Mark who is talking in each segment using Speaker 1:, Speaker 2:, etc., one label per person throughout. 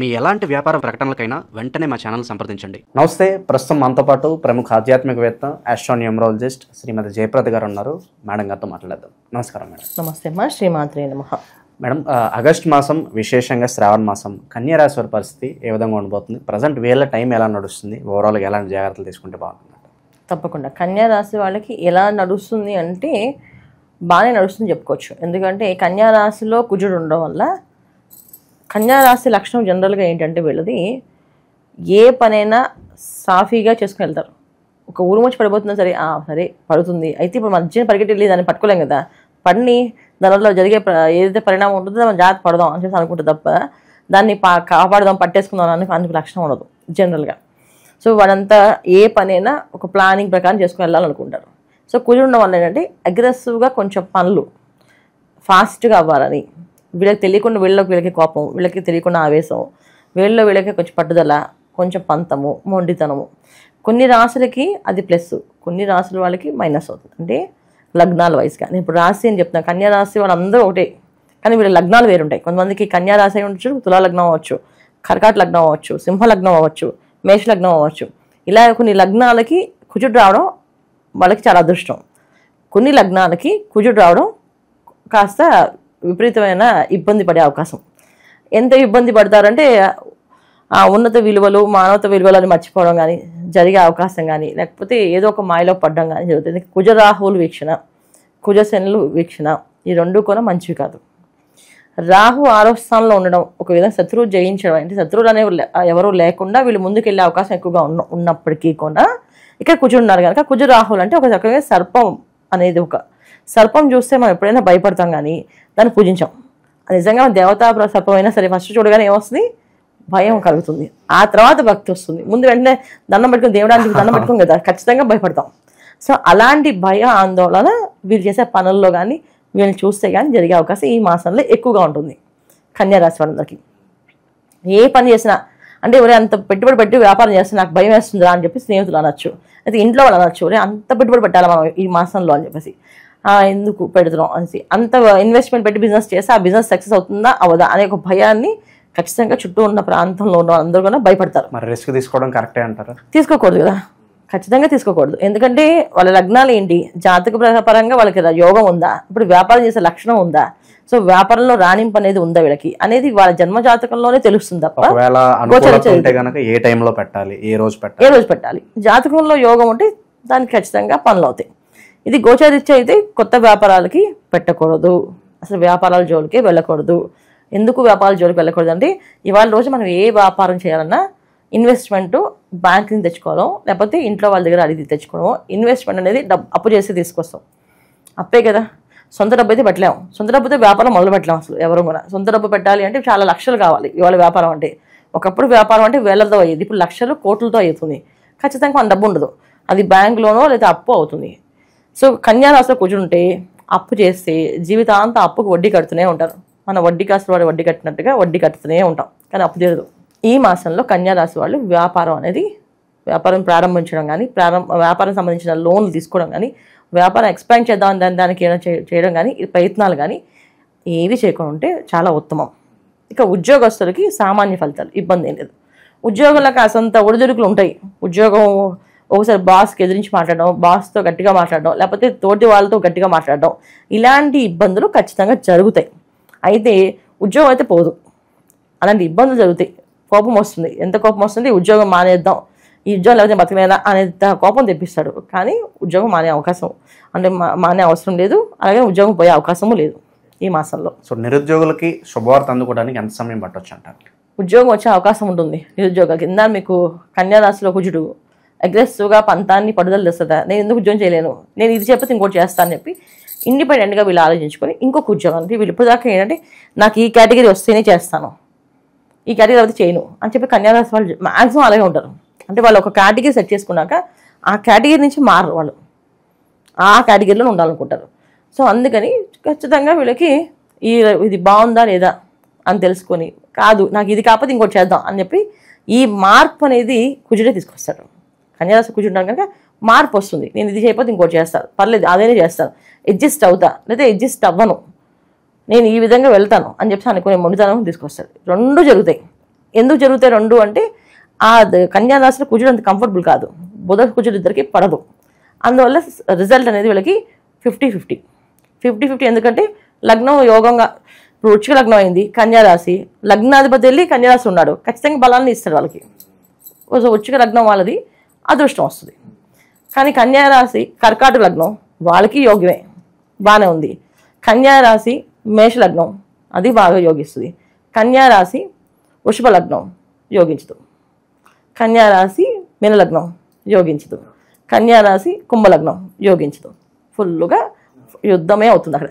Speaker 1: మీ ఎలాంటి వ్యాపార ప్రకటనలకైనా వెంటనే మా ఛానల్ సంప్రదించండి.
Speaker 2: నమస్తే. ప్రస్తుతం మనతో పాటు ప్రముఖ ఆధ్యాత్మికవేత్త ఆస్ట్రోన్యూమరాలజిస్ట్ శ్రీమతి జయప్రద గారు ఉన్నారు. మేడం గారితో మాట్లాడదాం. నమస్కారం మేడం.
Speaker 3: నమస్తే అమ్మా. శ్రీమాత్రే నమః.
Speaker 2: మేడం, ఆగస్ట్ మాసం విశేషంగా శ్రావణ మాసం కన్యా రాశి వారి పరిస్థితి ఏ విధంగా ఉండబోతుంది? ప్రజెంట్ వీళ్ళ టైం ఎలా నడుస్తుంది? ఓవరాల్గా ఎలాంటి జాగ్రత్తలు తీసుకుంటే బాగుంటుంది?
Speaker 3: తప్పకుండా కన్యా రాశి వాళ్ళకి ఎలా నడుస్తుంది అంటే బాగానే నడుస్తుంది చెప్పుకోవచ్చు. ఎందుకంటే కన్యా రాశిలో కుజుడు ఉండడం వల్ల కన్యా రాశి లక్షణం జనరల్గా ఏంటంటే వీళ్ళది ఏ పనైనా సాఫీగా చేసుకుని వెళ్తారు. ఒక ఊరు వచ్చి పడిపోతున్నా సరే సరే పడుతుంది, అయితే ఇప్పుడు మధ్యన పరిగెట్టి వెళ్ళి దాన్ని పట్టుకోలేం కదా, పడిని దానిలో జరిగే ఏదైతే పరిణామం ఉంటుందో మనం జాగ్రత్త పడదాం అని చెప్పి అనుకుంటే తప్ప దాన్ని కాపాడదాం పట్టేసుకుందాం అని అందుకు లక్షణం ఉండదు జనరల్గా. సో వాడంతా ఏ పనైనా ఒక ప్లానింగ్ ప్రకారం చేసుకుని వెళ్ళాలనుకుంటారు. సో కుజుడు ఉండడం వల్ల ఏంటంటే అగ్రెసివ్గా కొంచెం పనులు ఫాస్ట్గా అవ్వాలని, వీళ్ళకి తెలియకుండా వీళ్ళకి కోపం, వీళ్ళకి తెలియకుండా ఆవేశం, వీళ్ళకి కొంచెం పట్టుదల, కొంచెం పంతము, మొండితనము. కొన్ని రాశులకి అది ప్లస్, కొన్ని రాశుల వాళ్ళకి మైనస్ అవుతుంది. అంటే లగ్నాల వయసుగా నేను ఇప్పుడు రాశి అని చెప్తున్నాను. కన్యా రాశి వాళ్ళందరూ ఒకటే, కానీ వీళ్ళ లగ్నాలు వేరుంటాయి. కొంతమందికి కన్యా రాశి ఉండొచ్చు, తులా లగ్నం అవ్వచ్చు, కర్కాట లగ్నం అవ్వచ్చు, సింహ లగ్నం అవ్వచ్చు, మేష లగ్నం అవ్వచ్చు. ఇలా కొన్ని లగ్నాలకి కుజుడు రావడం వాళ్ళకి చాలా అదృష్టం. కొన్ని లగ్నాలకి కుజుడు రావడం కాస్త విపరీతమైన ఇబ్బంది పడే అవకాశం. ఎంత ఇబ్బంది పడతారంటే ఆ ఉన్నత విలువలు, మానవత విలువలని మర్చిపోవడం కానీ జరిగే అవకాశం కానీ, లేకపోతే ఏదో ఒక మాయలో పడడం కానీ జరుగుతుంది. కుజరాహువులు వీక్షణ, కుజశనులు వీక్షణ ఈ రెండు కూడా మంచివి కాదు. రాహు 6వ స్థానంలో ఉండడం ఒక విధంగా శత్రువు జయించడం, అంటే శత్రువులు అనేవి ఎవరు లేకుండా వీళ్ళు ముందుకెళ్ళే అవకాశం ఎక్కువగా ఉన్నప్పటికీ కూడా ఇక్కడ కుజుడు ఉన్నారు కనుక కుజరాహువులు అంటే ఒక రకంగా సర్పం అనేది, ఒక సర్పం చూస్తే మనం ఎప్పుడైనా భయపడతాం కానీ దాన్ని పూజించాం. నిజంగా దేవతా సర్పం అయినా సరే ఫస్ట్ చూడగానే ఏమొస్తుంది? భయం కలుగుతుంది. ఆ తర్వాత భక్తి వస్తుంది. ముందు వెంటనే దండం పెట్టుకుని దేవుడానికి దండం పెట్టుకుని కదా ఖచ్చితంగా భయపడతాం. సో అలాంటి భయ ఆందోళన వీళ్ళు చేసే పనుల్లో కానీ వీళ్ళని చూస్తే కానీ జరిగే అవకాశం ఈ మాసంలో ఎక్కువగా ఉంటుంది. కన్యా రాశి వాళ్ళందరికీ ఏ పని చేసినా అంటే ఎవరే అంత పెట్టుబడి పెట్టి వ్యాపారం చేస్తే నాకు భయం వేస్తుందా అని చెప్పి స్నేహితులు అనొచ్చు, అయితే ఇంట్లో వాళ్ళు అనొచ్చు, అంత పెట్టుబడి పెట్టాలి మనం ఈ మాసంలో అని చెప్పేసి, ఎందుకు పెడుతున్నాం అనేసి, అంత ఇన్వెస్ట్మెంట్ పెట్టి బిజినెస్ చేస్తే ఆ బిజినెస్ సక్సెస్ అవుతుందా అవదా అనే ఒక భయాన్ని ఖచ్చితంగా చుట్టూ ఉన్న ప్రాంతంలో ఉన్న అందరూ కూడా భయపడతారు.
Speaker 2: మరి రిస్క్ తీసుకోవడం కరెక్టే అంటారా?
Speaker 3: తీసుకోకూడదు కదా, ఖచ్చితంగా తీసుకోకూడదు. ఎందుకంటే వాళ్ళ లగ్నాలు ఏంటి, జాతక పరంగా వాళ్ళకి యోగం ఉందా, ఇప్పుడు వ్యాపారం చేసే లక్షణం ఉందా, సో వ్యాపారంలో రాణింపు అనేది ఉందా వీళ్ళకి అనేది వాళ్ళ జన్మ జాతకంలోనే తెలుస్తుంది తప్ప
Speaker 2: ఏ టైంలో పెట్టాలి, ఏ రోజు
Speaker 3: పెట్టాలి. జాతకంలో యోగం ఉంటే దానికి ఖచ్చితంగా పనులు అవుతాయి. ఇది గోచరిత్య అయితే కొత్త వ్యాపారాలకి పెట్టకూడదు, అసలు వ్యాపారాల జోలికి వెళ్ళకూడదు. ఎందుకు వ్యాపారాల జోలికి వెళ్ళకూడదు అంటే ఇవాళ రోజు మనం ఏ వ్యాపారం చేయాలన్నా ఇన్వెస్ట్మెంట్ బ్యాంక్ నుంచి తెచ్చుకోవడం, లేకపోతే ఇంట్లో వాళ్ళ దగ్గర అడిగి తెచ్చుకోవడం. ఇన్వెస్ట్మెంట్ అనేది అప్పు చేసి తీసుకొస్తాం, అప్పే కదా. సొంత డబ్బు అయితే పెట్టలేము, సొంత డబ్బుతో వ్యాపారం మొదలు పెట్టలేము. అసలు ఎవరు కూడా సొంత డబ్బు పెట్టాలి అంటే చాలా లక్షలు కావాలి ఇవాళ వ్యాపారం అంటే. ఒకప్పుడు వ్యాపారం అంటే వేలతో అయ్యేది, ఇప్పుడు లక్షలు కోట్లతో అవుతుంది. ఖచ్చితంగా మన డబ్బు ఉండదు, అది బ్యాంకులోనో లేదా అప్పు అవుతుంది. సో కన్యా రాశిలో కూర్చుంటే అప్పు చేస్తే జీవితాంతం అప్పుకు వడ్డీ కడుతూనే ఉంటారు. మన వడ్డీ కాసులు వాడు వడ్డీ కట్టినట్టుగా వడ్డీ కట్టుతూనే ఉంటాం, కానీ అప్పు తీరదు. ఈ మాసంలో కన్యా రాశి వాళ్ళు వ్యాపారం ప్రారంభించడం కానీ, వ్యాపారం సంబంధించిన లోన్లు తీసుకోవడం కానీ, వ్యాపారం ఎక్స్పాండ్ చేద్దాం దానికి చేయడం కానీ, ప్రయత్నాలు కానీ ఏవి చేయకుండా ఉంటే చాలా ఉత్తమం. ఇక ఉద్యోగస్తులకి సామాన్య ఫలితాలు, ఇబ్బంది ఏం లేదు. ఉద్యోగులకు అసంత ఒడిదుడుకులు ఉంటాయి. ఉద్యోగం ఒకసారి బాస్కి ఎదిరించి మాట్లాడడం, బాస్తో గట్టిగా మాట్లాడడం, లేకపోతే తోటి వాళ్ళతో గట్టిగా మాట్లాడడం, ఇలాంటి ఇబ్బందులు ఖచ్చితంగా జరుగుతాయి. అయితే ఉద్యోగం అయితే పోదు, అలాంటి ఇబ్బందులు జరుగుతాయి. కోపం వస్తుంది, ఎంత కోపం వస్తుంది, ఉద్యోగం మానేద్దాం, ఈ ఉద్యోగం లేకపోతే బతకలేదా అనేంత కోపం తెప్పిస్తాడు. కానీ ఉద్యోగం మానే అవకాశం అంటే మానే అవసరం లేదు, అలాగే ఉద్యోగం పోయే అవకాశము లేదు ఈ మాసంలో.
Speaker 2: సో నిరుద్యోగులకి శుభవార్త అందుకోవడానికి ఎంత సమయం పట్టవచ్చు అంటారు?
Speaker 3: ఉద్యోగం వచ్చే అవకాశం ఉంటుంది నిరుద్యోగాలకి. కింద మీకు కన్యా రాశిలో కుజుడు అగ్రెసివ్గా పంతాన్ని పడుదల తెస్తుందా, నేను ఎందుకు ఉద్యోగం చేయలేను, నేను ఇది చెప్పితే ఇంకోటి చేస్తానని చెప్పి ఇండిపెండెంట్గా వీళ్ళు ఆలోచించుకొని ఇంకొక ఉద్యోగం అంటే వీళ్ళు ఇప్పుడు దాకా ఏంటంటే నాకు ఈ కేటగిరీ వస్తేనే చేస్తాను, ఈ కేటగిరీ అయితే చేయను అని చెప్పి కన్యా రాశి వాళ్ళు మ్యాక్సిమం అలాగే ఉంటారు. అంటే వాళ్ళు ఒక కేటగిరీ సెట్ చేసుకున్నాక ఆ కేటగిరీ నుంచి మారరు, వాళ్ళు ఆ కేటగిరీలో ఉండాలనుకుంటారు. సో అందుకని ఖచ్చితంగా వీళ్ళకి ఇది బాగుందా లేదా అని తెలుసుకొని, కాదు నాకు ఇది కాకపోతే ఇంకోటి చేద్దాం అని చెప్పి ఈ మార్పు అనేది కుజుడే తీసుకొస్తాడు. కన్యారాశి కూర్చుంటాను కనుక మార్పు వస్తుంది, నేను ఇది చేయకపోతే ఇంకోటి చేస్తాను, పర్లేదు అదేనే చేస్తాను, అడ్జస్ట్ అవుతా లేదా అడ్జస్ట్ అవ్వను, నేను ఈ విధంగా వెళ్తాను అని చెప్పి అనుకునే మొండితనం తీసుకొస్తాడు. రెండు జరుగుతాయి. ఎందుకు జరుగుతాయి రెండు అంటే ఆ కన్యా రాశిలో కుజుడు అంత కంఫర్టబుల్ కాదు, బుధ కుజుడు ఇద్దరికి పడదు. అందువల్ల రిజల్ట్ అనేది వీళ్ళకి 50-50. 50-50 ఎందుకంటే లగ్నం యోగంగా, ఇప్పుడు వృశ్చిక లగ్నం అయింది, కన్యారాశి లగ్నాధిపతి వెళ్ళి కన్యారాశి ఉన్నాడు, ఖచ్చితంగా బలాన్ని ఇస్తాడు వాళ్ళకి. వృశ్చిక లగ్నం వాళ్ళది అదృష్టం వస్తుంది. కానీ కన్యారాశి కర్కాటక లగ్నం వాళ్ళకి యోగ్యమే, బాగానే ఉంది. కన్యారాశి మేష లగ్నం అది బాగా యోగిస్తుంది. కన్యారాశి వృషభ లగ్నం యోగించదు. కన్యారాశి మీనలగ్నం యోగించదు. కన్యారాశి కుంభలగ్నం యోగించదు. ఫుల్గా యుద్ధమే అవుతుంది, అక్కడ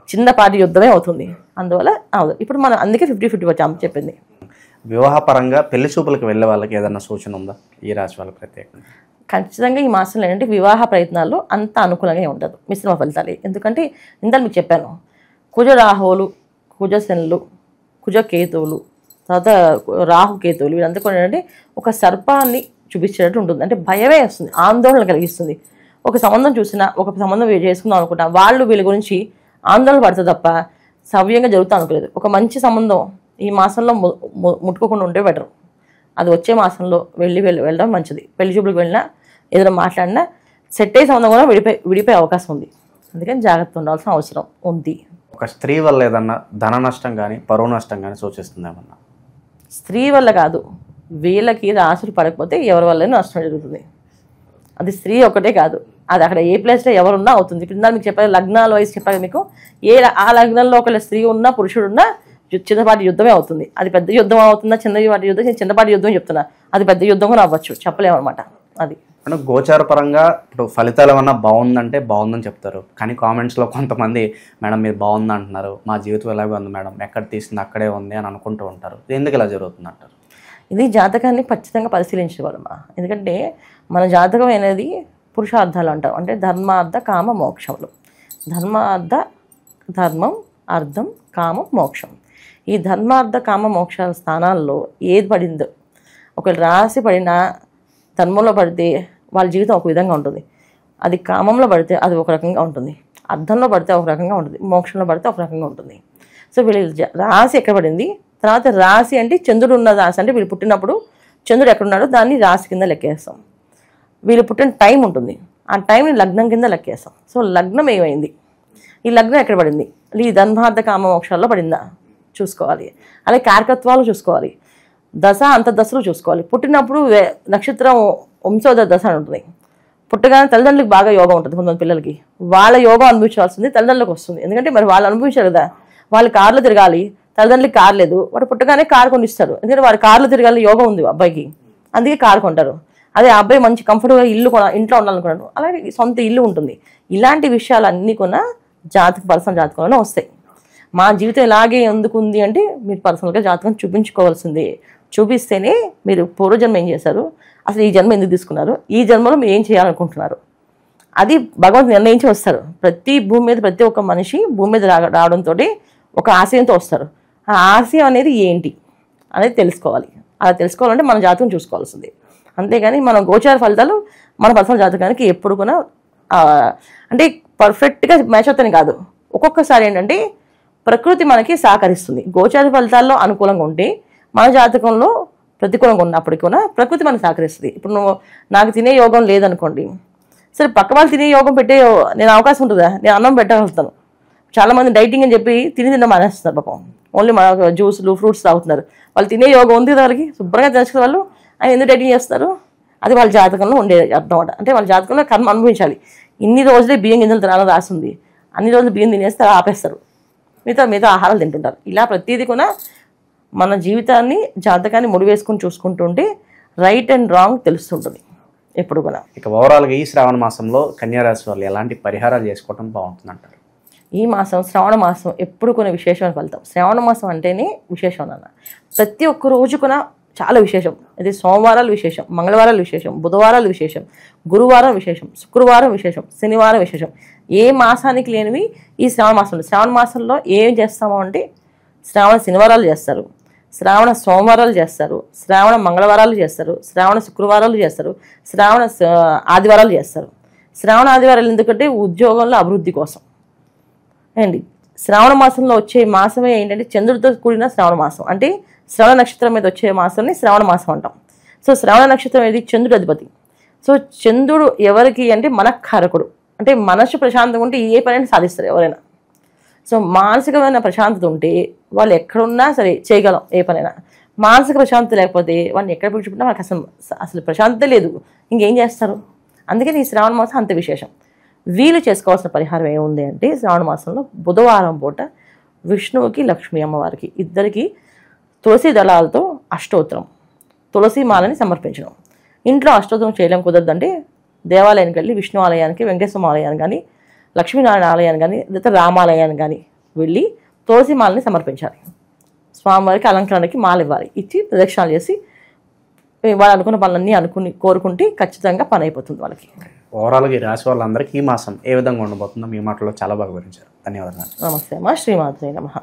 Speaker 3: చిన్నపాటి యుద్ధమే అవుతుంది. అందువల్ల అవదు. ఇప్పుడు మనం అందుకే 50-50 వచ్చాము చెప్పింది.
Speaker 2: వివాహపరంగా పెళ్లి చూపులకు వెళ్ళే వాళ్ళకి ఏదైనా సూచన ఉందా ఈ రాశి వాళ్ళకి ప్రత్యేకంగా?
Speaker 3: ఖచ్చితంగా ఈ మాసంలో ఏంటంటే వివాహ ప్రయత్నాల్లో అంత అనుకూలంగా ఉండదు, మిశ్రమ ఫలితాలు. ఎందుకంటే ఇంత మీకు చెప్పాను, కుజ రాహువులు, కుజ శనులు, కుజ కేతువులు, తర్వాత రాహు కేతువులు వీళ్ళంతా కూడా ఏంటంటే ఒక సర్పాన్ని చూపించేటట్టు ఉంటుంది. అంటే భయమే వస్తుంది, ఆందోళన కలిగిస్తుంది. ఒక సంబంధం చూసినా, ఒక సంబంధం చేసుకుందాం అనుకుంటా వాళ్ళు వీళ్ళ గురించి ఆందోళన పడుతుంది తప్ప సవ్యంగా జరుగుతూ అనుకోలేదు. ఒక మంచి సంబంధం ఈ మాసంలో ముట్టుకోకుండా ఉంటే బెటర్. అది వచ్చే మాసంలో వెళ్ళడం మంచిది. పెళ్లి చూపులకు వెళ్ళినా, ఏదైనా మాట్లాడినా సెట్ అయ్యే సంబంధం కూడా విడిపోయే అవకాశం ఉంది. అందుకని జాగ్రత్త ఉండాల్సిన అవసరం ఉంది.
Speaker 2: ఒక స్త్రీ వల్ల ఏదన్నా ధన నష్టం కానీ పరువు నష్టం కానీ సూచిస్తుంది ఏమన్నా?
Speaker 3: స్త్రీ వల్ల కాదు, వీళ్ళకి రాసులు పడకపోతే ఎవరి వల్ల నష్టం జరుగుతుంది. అది స్త్రీ ఒకటే కాదు, అది అక్కడ ఏ ప్లేస్లో ఎవరున్నా అవుతుంది. ఇప్పుడు మీకు చెప్పాలి, లగ్నాల వయసు చెప్పాలి మీకు, ఆ లగ్నంలో ఒకళ్ళ స్త్రీ ఉన్నా పురుషుడు ఉన్నా చిన్నపాటి యుద్ధమే అవుతుంది. అది పెద్ద యుద్ధం అవుతుందా చిన్నపాటి యుద్ధం, చిన్నపాటి యుద్ధం చెప్తున్నా, అది పెద్ద యుద్ధం కూడా అవ్వచ్చు, చెప్పలేమన్నమాట. అది
Speaker 2: అంటే గోచార పరంగా ఇప్పుడు ఫలితాలు ఏమన్నా బాగుందంటే బాగుందని చెప్తారు, కానీ కామెంట్స్లో కొంతమంది మేడం మీరు బాగుంది అంటున్నారు, మా జీవితం ఎలాగే ఉంది మేడం, ఎక్కడ తీసింది అక్కడే ఉంది అని అనుకుంటూ ఉంటారు. ఎందుకు ఇలా జరుగుతుంది అంటారు?
Speaker 3: ఇది జాతకాన్ని ఖచ్చితంగా పరిశీలించగలమా. ఎందుకంటే మన జాతకం అనేది పురుషార్థాలు అంటారు, అంటే ధర్మార్థ కామ మోక్షములు. ధర్మం, అర్థం, కామం, మోక్షం. ఈ ధర్మార్థ కామ మోక్షాల స్థానాల్లో ఏది పడిందో, ఒకవేళ రాశి పడినా ధర్మంలో పడితే వాళ్ళ జీవితం ఒక విధంగా ఉంటుంది, అది కామంలో పడితే అది ఒక రకంగా ఉంటుంది, అర్థంలో పడితే ఒక రకంగా ఉంటుంది, మోక్షంలో పడితే ఒక రకంగా ఉంటుంది. సో వీళ్ళు రాశి ఎక్కడ పడింది, తర్వాత రాశి అంటే చంద్రుడు ఉన్న రాశి, అంటే వీళ్ళు పుట్టినప్పుడు చంద్రుడు ఎక్కడున్నాడో దాన్ని రాశి కింద లెక్కేస్తాం. వీళ్ళు పుట్టిన టైం ఉంటుంది, ఆ టైంని లగ్నం కింద లెక్కేస్తాం. సో లగ్నం ఏమైంది, ఈ లగ్నం ఎక్కడ పడింది, ఈ ధర్మార్థ కామ మోక్షాల్లో పడిందా చూసుకోవాలి. అలాగే కారకత్వాలు చూసుకోవాలి, దశ అంతర్దశలు చూసుకోవాలి. పుట్టినప్పుడు నక్షత్రం వంశోదయ దశ అని ఉంటుంది. పుట్టగానే తల్లిదండ్రులకు బాగా యోగం ఉంటుంది. కొంతమంది పిల్లలకి వాళ్ళ యోగం అనుభవించాల్సింది తల్లిదండ్రులకు వస్తుంది. ఎందుకంటే మరి వాళ్ళు అనుభవించారు కదా, వాళ్ళు కార్లో తిరగాలి, తల్లిదండ్రులకి కారు లేదు, వాడు పుట్టగానే కారు కొనిస్తారు. ఎందుకంటే వాడు కార్లో తిరగాలి యోగం ఉంది అబ్బాయికి, అందుకే కారు కొంటారు. అదే అబ్బాయి మంచి కంఫర్ట్గా ఇంట్లో ఉండాలనుకున్నాడు, అలాగే సొంత ఇల్లు ఉంటుంది. ఇలాంటి విషయాలన్నీ కూడా పర్సనల్ జాతకంలోనే వస్తాయి. మా జీవితం ఇలాగే ఎందుకుంది అంటే మీరు పర్సనల్గా జాతకం చూపించుకోవాల్సిందే. చూపిస్తేనే మీరు పూర్వజన్మ ఏం చేశారు, అసలు ఈ జన్మ ఎందుకు తీసుకున్నారు, ఈ జన్మలో మీరు ఏం చేయాలనుకుంటున్నారు, అది భగవంతుడు నిర్ణయించి వస్తారు. భూమి మీద ప్రతి ఒక్క మనిషి భూమి మీద రావడంతో ఒక ఆశయంతో వస్తారు. ఆ ఆశయం అనేది ఏంటి అనేది తెలుసుకోవాలి. అలా తెలుసుకోవాలంటే మన జాతకం చూసుకోవాల్సింది. అంతేగాని మన గోచార ఫలితాలు మన పర్సనల్ జాతకానికి ఎప్పుడు కూడా అంటే పర్ఫెక్ట్గా మ్యాచ్ అవుతాయని కాదు. ఒక్కొక్కసారి ఏంటంటే ప్రకృతి మనకి సహకరిస్తుంది. గోచార ఫలితాల్లో అనుకూలంగా ఉంటే మన జాతకంలో ప్రతికూలంగా ఉన్నప్పటికీ కూడా ప్రకృతి మనకు సహకరిస్తుంది. ఇప్పుడు నాకు తినే యోగం లేదనుకోండి, సరే పక్క వాళ్ళు తినే యోగం పెట్టే నేను అవకాశం ఉంటుందా, నేను అన్నం పెట్టగలుగుతాను. చాలామంది డైటింగ్ అని చెప్పి తినడం మానేస్తున్నారు పాపం, ఓన్లీ మన జ్యూసులు ఫ్రూట్స్ తాగుతున్నారు. వాళ్ళు తినే యోగం ఉంది కదా, వాళ్ళకి శుభ్రంగా తెలుసుకునే వాళ్ళు ఆయన ఎందుకు డైటింగ్ చేస్తారు, అది వాళ్ళ జాతకంలో ఉండే అర్థం అనమాట. అంటే వాళ్ళ జాతకంలో కర్మ అనుభవించాలి. ఇన్ని రోజులే బియ్యం గింజలు తినాలని రాసింది, అన్ని రోజులు బియ్యం తినేస్తే ఆపేస్తారు, మిగతా ఆహారాలు తింటుంటారు. ఇలా ప్రతిదీ కూడా మన జీవితాన్ని జాతకాన్ని ముడివేసుకుని చూసుకుంటుంటే రైట్ అండ్ రాంగ్ తెలుస్తుంటుంది ఎప్పుడు కూడా.
Speaker 2: ఇక ఓవరాల్గా ఈ శ్రావణ మాసంలో కన్యారాశి వాళ్ళు ఎలాంటి పరిహారాలు చేసుకోవడం బాగుంటుంది అంటారు?
Speaker 3: ఈ మాసం శ్రావణ మాసం ఎప్పుడు కొన్ని విశేషమైన ఫలితం. శ్రావణ మాసం అంటేనే విశేషం అన్న, ప్రతి ఒక్క రోజు కూడా చాలా విశేషం. ఇది సోమవారాలు విశేషం, మంగళవారాలు విశేషం, బుధవారాలు విశేషం, గురువారం విశేషం, శుక్రవారం విశేషం, శనివారం విశేషం. ఏ మాసానికి లేనివి ఈ శ్రావణ మాసంలో. శ్రావణ మాసంలో ఏం చేస్తామో అంటే శ్రావణ శనివారాలు చేస్తారు, శ్రావణ సోమవారాలు చేస్తారు, శ్రావణ మంగళవారాలు చేస్తారు, శ్రావణ శుక్రవారాలు చేస్తారు, శ్రావణ ఆదివారాలు చేస్తారు. శ్రావణ ఆదివారాలు ఎందుకంటే ఉద్యోగంలో అభివృద్ధి కోసం అండి. శ్రావణ మాసంలో వచ్చే మాసమే ఏంటంటే చంద్రుడితో కూడిన శ్రావణ మాసం. అంటే శ్రవణ నక్షత్రం మీద వచ్చే మాసాన్ని శ్రావణ మాసం అంటాం. సో శ్రవణ నక్షత్రం అనేది చంద్రుడు అధిపతి. సో చంద్రుడు ఎవరికి అంటే మనఃకారకుడు. అంటే మనసు ప్రశాంతంగా ఉంటే ఏ పనైనా సాధిస్తారు ఎవరైనా. సో మానసికమైన ప్రశాంతత ఉంటే వాళ్ళు ఎక్కడున్నా సరే చేయగలం ఏ పనైనా. మానసిక ప్రశాంతత లేకపోతే వాళ్ళని ఎక్కడ పిలుచుకుంటే వాళ్ళకి అసలు ప్రశాంతత లేదు, ఇంకేం చేస్తారు. అందుకని ఈ శ్రావణ మాసం అంత విశేషం. వీళ్ళు చేసుకోవాల్సిన పరిహారం ఏముంది అంటే శ్రావణ మాసంలో బుధవారం పూట విష్ణువుకి లక్ష్మీ అమ్మవారికి ఇద్దరికి తులసి దళాలతో అష్టోత్తరం తులసి మాలని సమర్పించడం. ఇంట్లో అష్టోత్తరం చేయడం కుదరదంటే దేవాలయానికి వెళ్ళి విష్ణు ఆలయానికి, వెంకటేశ్వర ఆలయానికి కానీ, లక్ష్మీనారాయణ ఆలయానికి కానీ, లేదా రామాలయానికి కానీ వెళ్ళి తులసి మాలని సమర్పించాలి. స్వామివారికి అలంకరణకి మాల ఇవ్వాలి. ఇచ్చి ప్రదక్షిణాలు చేసి వాళ్ళు అనుకున్న పనులన్నీ కోరుకుంటే ఖచ్చితంగా పని అయిపోతుంది వాళ్ళకి.
Speaker 2: ఓవరాల్గా ఈ రాశి వాళ్ళందరికీ ఈ మాసం ఏ విధంగా ఉండబోతుందో మీ మాటలో చాలా బాగా వివరించారు. ధన్యవాదాలు.
Speaker 3: నమస్తే అమ్మ. శ్రీమాత్రే నమః.